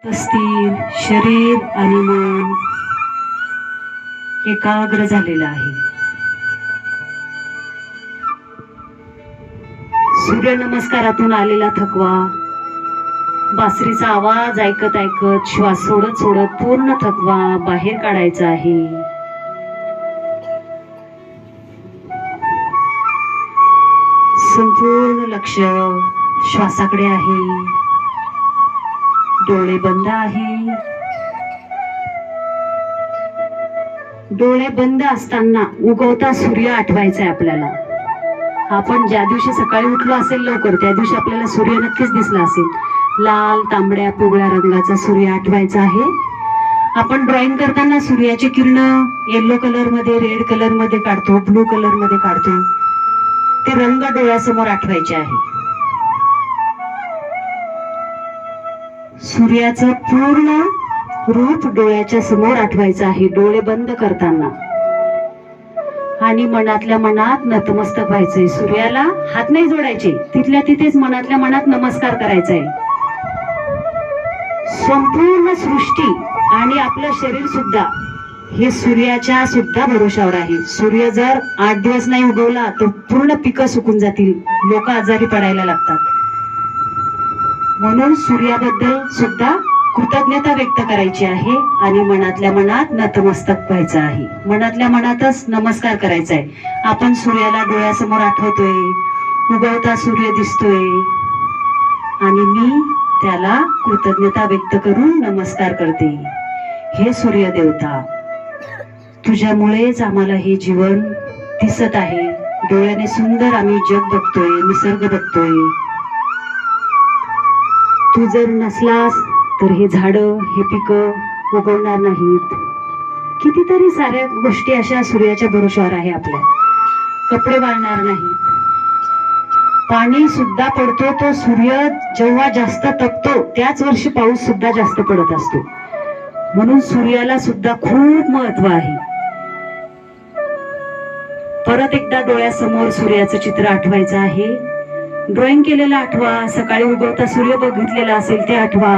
स्थिर शरीर आणि मन एकाग्र झालेलं आहे. सूर्यनमस्कारातून आलेला थकवा, बासरीचा आवाज ऐकत ऐकत श्वास सोडत सोडत पूर्ण थकवा बाहेर काढायचा आहे. संपूर्ण लक्ष श्वासाकडे आहे. डोळे बंद आहे. डोळे बंद असताना उगवता सूर्य आठवायचा आहे आपल्याला. आपण ज्या दिवशी सकाळी उठलो असेल लवकर, त्या दिवशी आपल्याला सूर्य नक्कीच दिसला असेल. लाल, तांबड्या, पिवळ्या रंगाचा सूर्य आठवायचा आहे. आपण ड्रॉइंग करताना सूर्याची किरण येलो कलर मध्ये, रेड कलर मध्ये काढतो, ब्लू कलर मध्ये काढतो. ते रंग डोळ्यासमोर आठवायचे आहे. सूर्याचं पूर्ण रूप डोळ्याच्या समोर आठवायचं आहे डोळे बंद करताना. आणि मनातल्या मनात नतमस्तक व्हायचंय. सूर्याला हात नाही जोडायचे, तिथल्या तिथेच मनातल्या मनात नमस्कार करायचा आहे. संपूर्ण सृष्टी आणि आपलं शरीर सुद्धा हे सूर्याच्या सुद्धा भरोशावर आहे. सूर्य जर 8 दिवस नाही उगवला तर पूर्ण पिकं सुकून जातील, लोक आजारी पडायला लागतात. म्हणून सूर्याबद्दल सुद्धा कृतज्ञता व्यक्त करायची आहे आणि मनातल्या मनात नतमस्तक व्हायचं आहे. मनातल्या मनातच नमस्कार करायचा आहे. आपण सूर्याला डोळ्यासमोर आठवतोय, उगवता सूर्य दिसतोय आणि मी त्याला कृतज्ञता व्यक्त करून नमस्कार करते. हे सूर्य देवता, तुझ्यामुळेच आम्हाला हे जीवन दिसत आहे. डोळ्याने सुंदर आम्ही जग बघतोय, निसर्ग बघतोय. तू जर नसलास तर हे झाडं, हे पिकं उगवणार नाहीत. कितीतरी साऱ्या गोष्टी अशा सूर्याच्या भरोशावर आहे आपल्या. कपडे वाळणार नाहीत. पाणी सुद्धा पडतो तो सूर्य जेव्हा जास्त तपतो त्याच वर्षी पाऊस सुद्धा जास्त पडत असतो. म्हणून सूर्याला सुद्धा खूप महत्व आहे. परत एकदा डोळ्यासमोर सूर्याचं चित्र आठवायचं आहे. ड्रॉइंग केलेलं आठवा, सकाळी उगवता सूर्य बघितलेला असेल ते आठवा.